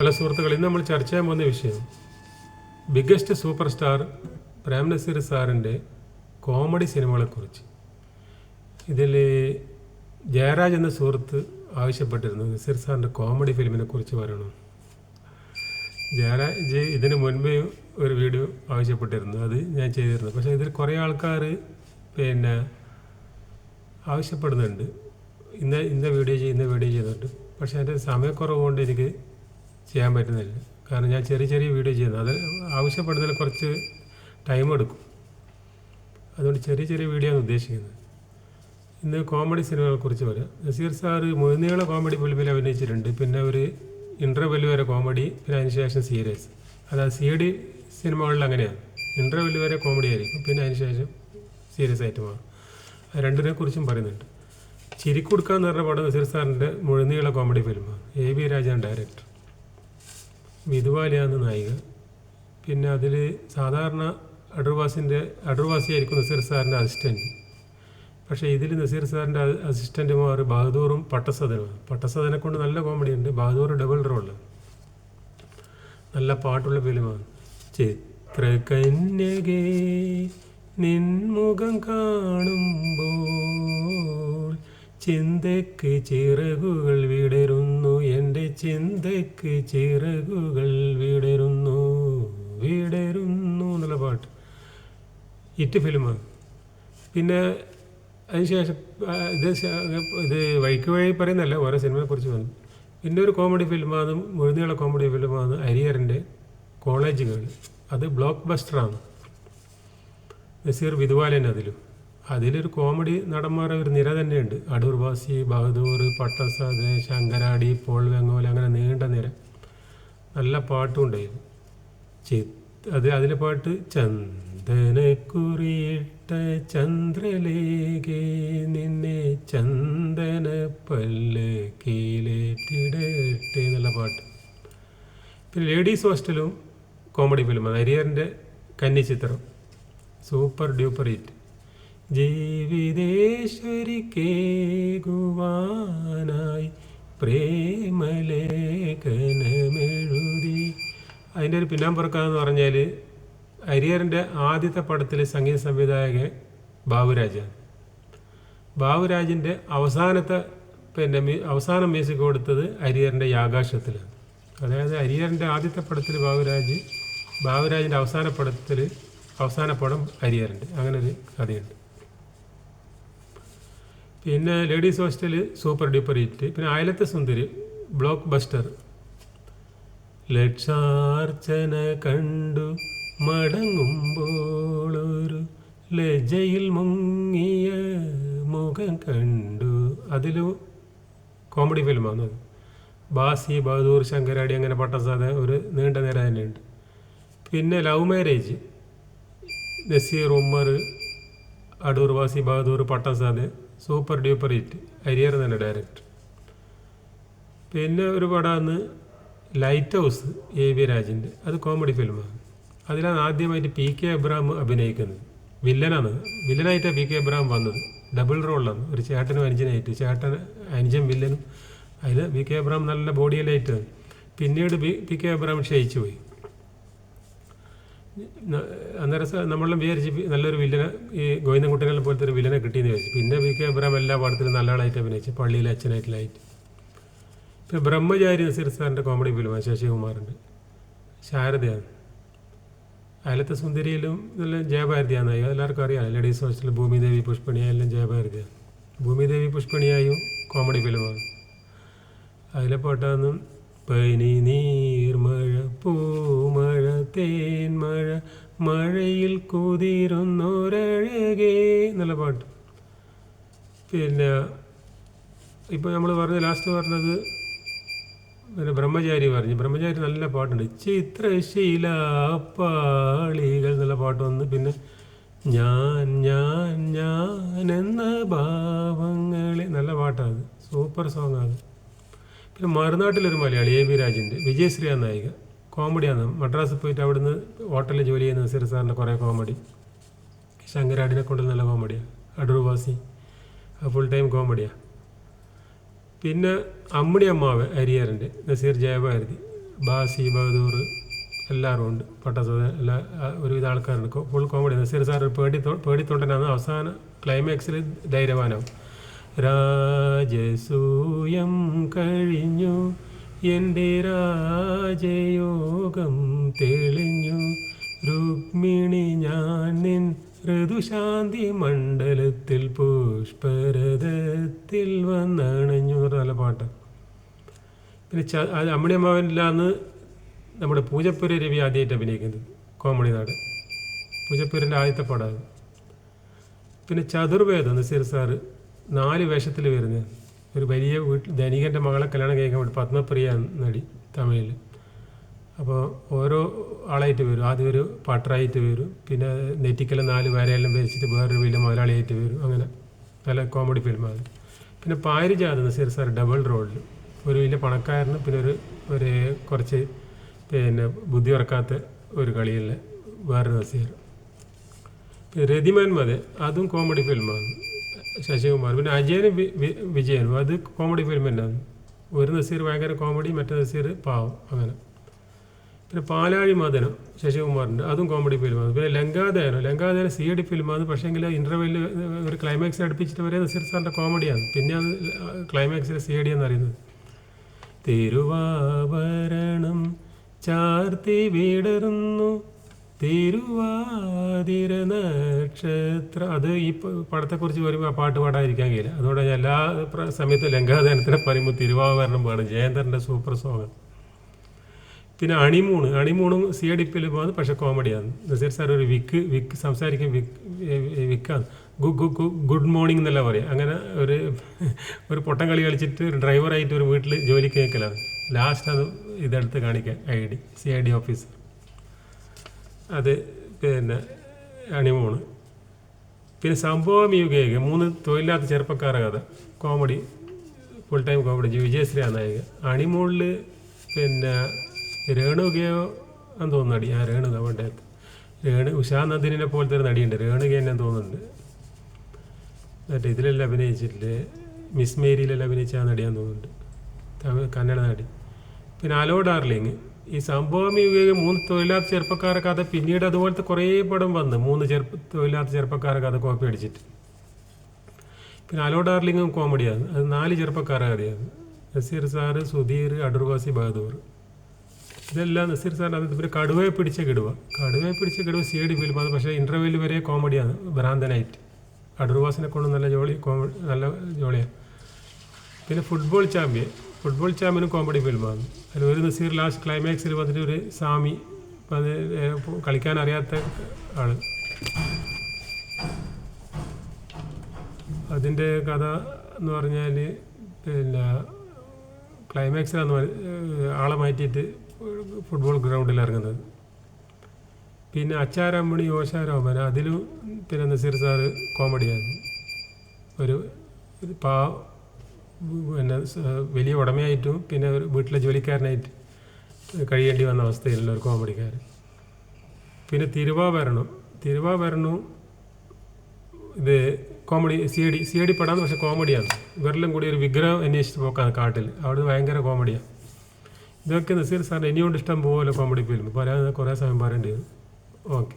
പല സുഹൃത്തുക്കൾ ഇന്ന് നമ്മൾ ചർച്ച ചെയ്യാൻ പോകുന്ന വിഷയം biggest super star Prem Nazir സാറിൻ്റെ കോമഡി സിനിമകളെക്കുറിച്ച്. ഇതിൽ ജയരാജ് എന്ന സുഹൃത്ത് ആവശ്യപ്പെട്ടിരുന്നു നസീർ സാറിൻ്റെ കോമഡി ഫിലിമിനെ കുറിച്ച് പറയണം. ജയരാജ് ഇതിന് മുൻപേ ഒരു വീഡിയോ ആവശ്യപ്പെട്ടിരുന്നു, അത് ഞാൻ ചെയ്തിരുന്നു. പക്ഷേ ഇതിൽ കുറേ ആൾക്കാർ ആവശ്യപ്പെടുന്നുണ്ട്, ഇന്ന വീഡിയോ ചെയ്യുന്നുണ്ട്. പക്ഷേ അതിൻ്റെ സമയക്കുറവ് കൊണ്ട് എനിക്ക് ചെയ്യാൻ പറ്റുന്നില്ല. കാരണം ഞാൻ ചെറിയ വീഡിയോ ചെയ്യുന്നു, അത് ആവശ്യപ്പെടുന്നതിന് കുറച്ച് ടൈം എടുക്കും. അതുകൊണ്ട് ചെറിയ വീഡിയോ ആണ് ഉദ്ദേശിക്കുന്നത്. ഇന്ന് കോമഡി സിനിമകളെക്കുറിച്ച് പറയാം. നസീർ സാറ് മുഴുനീള കോമഡി ഫിലിമിൽ അഭിനയിച്ചിട്ടുണ്ട്. പിന്നെ ഒരു ഇൻ്റർവെല് വരെ കോമഡി, പിന്നെ അതിനുശേഷം സീരിയസ്. അതായത് CD സിനിമകളിൽ അങ്ങനെയാണ്, ഇൻ്റർവെല് വരെ കോമഡി ആയിരിക്കും, പിന്നെ അതിനുശേഷം സീരിയസ് ആയിട്ട് മാറും. അത് രണ്ടിനെ കുറിച്ചും പറയുന്നുണ്ട്. ചിരിക്കുടുക്ക എന്ന് പറഞ്ഞ പടം നസീർ സാറിൻ്റെ മുഴുനീള കോമഡി ഫിലിമാണ്. AB രാജാണ് ഡയറക്ടർ, വിധുവാലിയാണ് നായിക. പിന്നെ അതിൽ സാധാരണ അടൂർവാസിയായിരിക്കും നസീർ സാറിൻ്റെ അസിസ്റ്റൻറ്റ്. പക്ഷേ ഇതിൽ നസീർ സാറിൻ്റെ അസിസ്റ്റൻറ്റുമാർ ബഹദൂറും പട്ടസദനുമാണ്. പട്ടസദനെ കൊണ്ട് നല്ല കോമഡി ഉണ്ട്. ബഹദൂർ ഡബിൾ റോള്, നല്ല പാട്ടുള്ള ഫിലിമാണ്. ചിത്രകന്യകേ നിൻമുഖം കാണുമ്പോൾ ചിന്തയ്ക്ക് ചിറകുകൾ വിടരുന്നു, എൻ്റെ ചിന്തയ്ക്ക് ചിറകുകൾ വിടരുന്നു എന്നുള്ള പാട്ട് ഹിറ്റ് ഫിലിമാണ്. പിന്നെ അതിനുശേഷം ഇത് വഴിക്ക് വഴി പറയുന്നല്ല, ഓരോ സിനിമയെക്കുറിച്ച് വന്നു. പിന്നെ ഒരു കോമഡി ഫിലിമാണ്, മുഴുനീള കോമഡി ഫിലിമാണ് ഹരിഹരൻ്റെ കോളേജ് ഗേൾ. അത് ബ്ലോക്ക് ബസ്റ്ററാണ്. നസീർ വിധുവാലൻ അതിലൊരു കോമഡി നടന്മാരെ ഒരു നിര തന്നെയുണ്ട്. അടൂർവാസി, ബഹദൂർ, പട്ടസാദ്, ശങ്കരാടി, പോൾ വെങ്ങോല, അങ്ങനെ നീണ്ട നിര. നല്ല പാട്ടും ഉണ്ടായിരുന്നു. അതിലെ പാട്ട് ചന്ദനക്കുറിയിട്ട ചന്ദ്രലേഖേ നിന്നെ ചന്ദന പല്ലക്കിലേറ്റിടട്ടെ എന്നുള്ള പാട്ട്. പിന്നെ ലേഡീസ് ഹോസ്റ്റലും കോമഡി ഫിലിമാണ്. ഹരിഹരൻ്റെ കന്നിച്ചിത്രം, സൂപ്പർ ഡ്യൂപ്പർ ഹിറ്റ്. ജീവിതേശ്വരിക്കേകുവാനായി പ്രേമലേഖനമെഴുതി. അതിൻ്റെ ഒരു പിന്നാമ്പുറക്കാന്ന് പറഞ്ഞാൽ ഹരിഹരൻ്റെ ആദ്യത്തെ പടത്തിൽ സംഗീത സംവിധായകൻ ബാബുരാജാണ്. ബാബുരാജിൻ്റെ അവസാനം മ്യൂസിക് കൊടുത്തത് ഹരിഹരൻ്റെ ആകാശത്തിലാണ്. അതായത് ഹരിഹരൻ്റെ ആദ്യത്തെ പടത്തിൽ ബാബുരാജിൻ്റെ അവസാന പടം ഹരിഹരൻ്റെ, അങ്ങനെ ഒരു കഥയുണ്ട്. പിന്നെ ladies hostel super duper hit. പിന്നെ അയലത്തെ സുന്ദരി ബ്ലോക്ക് ബസ്റ്റർ. ലക്ഷാർച്ചന കണ്ടു മടങ്ങുമ്പോളൊരു ലജ്ജയിൽ മുങ്ങിയ മുഖം കണ്ടു. അതിലും കോമഡി ഫിലിമാണ്. ബാസി, ബഹദൂർ, ശങ്കരാടി, അങ്ങനെ പട്ടസാദ, ഒരു നീണ്ട നിര തന്നെയുണ്ട്. പിന്നെ ലവ് മാരേജ്, നസീർ, ഉമ്മർ, അടൂർവാസി, ബഹദൂർ, പട്ടസാദ്, സൂപ്പർ ഡ്യൂപ്പർ ഹിറ്റ്. ഹരിഹർ തന്നെ ഡയറക്ടർ. പിന്നെ ഒരു പടമാണ് ലൈറ്റ് ഹൗസ്, AB രാജിൻ്റെ. അത് കോമഡി ഫിലിമാണ്. അതിലാണ് ആദ്യമായിട്ട് PK അബ്രഹാം അഭിനയിക്കുന്നത്. വില്ലനായിട്ടാണ് PK അബ്രഹാം വന്നത്. ഡബിൾ റോളിലാണ്, ഒരു ചേട്ടനും അനുജനായിട്ട്. അനുജൻ വില്ലനും. അതിൽ PK അബ്രഹാം നല്ല ബോഡിയിലായിട്ടാണ്. പിന്നീട് PK അബ്രഹാം ക്ഷയിച്ചു പോയി. അന്നേരം നമ്മളെല്ലാം വിചാരിച്ച് നല്ലൊരു വില്ലനെ, ഈ ഗോവിന്ദൻകുട്ടനെ പോലത്തെ ഒരു വില്ലനെ കിട്ടിയെന്ന് വിചാരിച്ചു. പിന്നെ PK അബ്രഹാം എല്ലാ പടത്തിലും നല്ല ആളായിട്ട് അഭിനയിച്ചു, പള്ളിയിലെ അച്ഛനായിട്ടിലായിട്ട്. ഇപ്പോൾ ബ്രഹ്മചാരി നസീർ സാറിൻ്റെ കോമഡി ഫിലിമാണ്. ശശികുമാറിൻ്റെ ശാരദയാണ്. അയലത്തെ സുന്ദരിയിലും നല്ല ജയഭാരതിയാണ്. എല്ലാവർക്കും അറിയാം. ലേഡീസ് ഹോസ്റ്റലിൽ ഭൂമിദേവി, പുഷ്പണിയായാലും ജയഭാരതിയാണ്. ഭൂമിദേവി പുഷ്പണിയായും കോമഡി ഫിലിമാണ്. അതിലെ പാട്ടാണ് പനി നീർമഴ പൂമഴ തേന്മഴ മഴയിൽ കുതിരുന്നൊരഴകേ എന്നുള്ള പാട്ട്. പിന്നെ ഇപ്പോൾ നമ്മൾ ലാസ്റ്റ് പറഞ്ഞത് ബ്രഹ്മചാരി നല്ല പാട്ടുണ്ട്. ചിത്രശീലാപ്പാളികൾ എന്നുള്ള പാട്ട് വന്ന്. പിന്നെ ഞാൻ എന്ന ഭാവങ്ങളെ, നല്ല പാട്ടാണ്, സൂപ്പർ സോങ്ങാണ്. പിന്നെ മറുനാട്ടിലൊരു മലയാളി, AB രാജിൻ്റെ, വിജയശ്രീ നായിക. കോമഡിയാണ്. മദ്രാസിൽ പോയിട്ട് അവിടുന്ന് ഹോട്ടലിൽ ജോലി ചെയ്യുന്ന നസീർ സാറിൻ്റെ കുറേ കോമഡി. ശങ്കരാടിനെ കൊണ്ട് നല്ല കോമഡിയാണ്. അടൂർവാസി ഫുൾ ടൈം കോമഡിയാണ്. പിന്നെ അമ്മിണി അമ്മാവ് ഹരിഹരൻ്റെ, നസീർ ജയഭാരതി, ബാസി ബഹദൂർ എല്ലാവരും ഉണ്ട്. പട്ടസദ എല്ലാ ഒരുവിധ ആൾക്കാരുണ്ട്. Full comedy. നസീർ സാർ ഒരു പേടിത്തൊണ്ടനാണ്. അവസാനം ക്ലൈമാക്സിൽ ധൈര്യവാനാവും. രാജസൂയം കഴിഞ്ഞു എൻ്റെ രാജയോഗം തെളിഞ്ഞു, രുക്മിണി ഞാൻ നിൻ ഋതുശാന്തി മണ്ഡലത്തിൽ പുഷ്പരഥത്തിൽ വന്നണഞ്ഞു നല്ല പാട്ട്. പിന്നെ അമ്മിണിയമ്മാവനിലാന്ന് നമ്മുടെ പൂജപ്പുര രവി ആദ്യമായിട്ട് അഭിനയിക്കുന്നത് കോമഡി നാട്. പൂജപ്പുരൻ്റെ ആദ്യത്തെ പടമാണ്. പിന്നെ ചതുർവേദം നസീർ സാറ് 4 വേഷത്തിൽ വരുന്നത്. ഒരു വലിയ ധനികൻ്റെ മകളെ കല്യാണം കഴിക്കാൻ വേണ്ടി പത്മപ്രിയ നടി തമിഴിൽ. അപ്പോൾ ഓരോ ആളായിട്ട് വരും. ആദ്യം ഒരു പാട്ടറായിട്ട് വരും, പിന്നെ നെറ്റിക്കെല്ലാം 4 വരയെല്ലാം വെച്ചിട്ട് വേറൊരു വലിയ മുതലാളിയായിട്ട് വരും. അങ്ങനെ നല്ല കോമഡി ഫിലിമാണ്. പിന്നെ പാരിജാതം നസീർ സാർ ഡബിൾ റോളിൽ ഒരു വലിയ പണക്കാരന്, പിന്നെ ഒരു കുറച്ച് പിന്നെ ബുദ്ധി ഉറക്കാത്ത ഒരു കളിയിലെ വേറൊരു നസീർ. പിന്നെ രതിമാൻ മത അതും കോമഡി ഫിലിമാണ്, ശശികുമാർ. പിന്നെ അജയനും വിജയനും അത് കോമഡി ഫിലിം തന്നെയാണ്. ഒരു നസീർ ഭയങ്കര കോമഡി, മറ്റേ നസീർ പാവം അങ്ങനെ. പിന്നെ പാലാഴി മദനം ശശികുമാറിൻ്റെ അതും കോമഡി ഫിലിമാണ്. പിന്നെ ലങ്കാദയനം CID ഫിലിമാണ്. പക്ഷേങ്കിൽ ഇൻ്റർവെല്ലിൽ ഒരു ക്ലൈമാക്സിൽ അടുപ്പിച്ചിട്ട് വരെ നസീർ സാറിൻ്റെ കോമഡിയാണ്. പിന്നെ അത് ക്ലൈമാക്സിൽ CID എന്നറിയുന്നത്. തിരുവാഭരണം ചാർത്തി വിടർന്നു തിരുവാതിര നക്ഷത്രം. അത് ഈ പടത്തെക്കുറിച്ച് വരുമ്പോൾ ആ പാട്ട് പാടാതിരിക്കാൻ കഴിയില്ല. അതുകൊണ്ട് ഞാൻ എല്ലാ സമയത്തും ലങ്കാദയനത്തിനെ പറയുമ്പോൾ തിരുവാഭരണം പാടും. ജയന്തറിൻ്റെ സൂപ്പർ സോങ്. പിന്നെ അണിമൂണും CID ഫിലിമാണ്, പക്ഷേ കോമഡിയാണ്. നസീർ സാർ ഒരു വിക്ക് സംസാരിക്കും, വിക്കാണ്. ഗുഡ് മോർണിംഗ് എന്നല്ല പറയാം. അങ്ങനെ ഒരു പൊട്ടം കളി കളിച്ചിട്ട് ഒരു ഡ്രൈവറായിട്ട് ഒരു വീട്ടിൽ ജോലിക്ക് കേൾക്കലാണ്. ലാസ്റ്റ് അത് ഇതെടുത്ത് കാണിക്കാൻ CID ഓഫീസർ. അത് പിന്നെ അണിമൂണ്. പിന്നെ സംഭവം യുഗേക 3 തൊഴിലില്ലാത്ത ചെറുപ്പക്കാരുടെ കഥ കോമഡി, ഫുൾ ടൈം കോമഡി. വിജയശ്രീ ആ നായിക. അണിമൂണിൽ പിന്നെ രേണുകയോ എന്ന് തോന്നുന്നു നടി. ആ രേണുക പണ്ടത്തെ ഉഷാ നന്ദിനെ പോലത്തെ ഒരു നടിയുണ്ട്, രേണുക എന്നെ തോന്നുന്നുണ്ട്. മറ്റേ ഇതിലെല്ലാം അഭിനയിച്ചിട്ടില്ലേ, മിസ് മേരിയിലെല്ലാം അഭിനയിച്ച ആ നടിയാന്ന് തോന്നുന്നുണ്ട്, കന്നഡ നടി. പിന്നെ അലോ ഡാർലിങ്. ഈ സംഭവം യുഗേക 3 തൊഴിലാത്ത ചെറുപ്പക്കാരെ കഥ. പിന്നീട് അതുപോലത്തെ കുറേ പടം വന്ന് 3 തൊഴിലാത്ത ചെറുപ്പക്കാരെ കഥ കോപ്പി അടിച്ചിട്ട്. പിന്നെ അലോ ഡാർലിങ്ങും കോമഡിയാണ്. അത് 4 ചെറുപ്പക്കാരുടെ കഥയാണ്. നസീർ സാറ്, സുധീർ, അടൂർവാസി ബഹദൂർ. ഇതെല്ലാം നസീർ സാറിൻ്റെ. അത് പിന്നെ കടുവയെ പിടിച്ച കിടുവ CID ഫിലിമാണ്, പക്ഷേ ഇൻ്റർവെല്ലിൽ വരെ കോമഡിയാണ്. ഭ്രാന്തനായിട്ട് അടൂർവാസിനെ കൊണ്ട് നല്ല ജോളിയാണ്. പിന്നെ ഫുട്ബോൾ ചാമ്പ്യനും കോമഡി ഫിലിമാണ്. അതിൽ ഒരു നസീർ ലാസ്റ്റ് ക്ലൈമാക്സിൽ വന്നിട്ട് ഒരു സാമി കളിക്കാൻ അറിയാത്ത ആൾ. അതിൻ്റെ കഥ എന്ന് പറഞ്ഞാൽ പിന്നെ ക്ലൈമാക്സിലാണ് ആളെ മാറ്റിയിട്ട് ഫുട്ബോൾ ഗ്രൗണ്ടിൽ ഇറങ്ങുന്നത്. പിന്നെ അച്ചാരമ്മണി ഓശാരോമൻ അതിലും പിന്നെ നസീർ സാറ് കോമഡിയാണ്. ഒരു പിന്നെ വലിയ ഉടമയായിട്ടും പിന്നെ ഒരു വീട്ടിലെ ജോലിക്കാരനായിട്ട് കഴിയേണ്ടി വന്ന അവസ്ഥയിലുള്ള ഒരു കോമഡിക്കാരൻ. പിന്നെ തിരുവാഭരണവും ഇത് കോമഡി CID പടാന്ന്, പക്ഷേ കോമഡിയാണ്. ഇവരെല്ലാം കൂടി ഒരു വിഗ്രഹം അന്വേഷിച്ച് പോക്കാണ് കാട്ടിൽ. അവിടെ ഭയങ്കര കോമഡിയാണ്. ഇതൊക്കെ നസീർ സാറിന് ഇനിയോണ്ട് ഇഷ്ടം പോലെ കോമഡി ഫിലിം പറയാൻ കുറേ സമയം പറയേണ്ടി വരും. ഓക്കെ.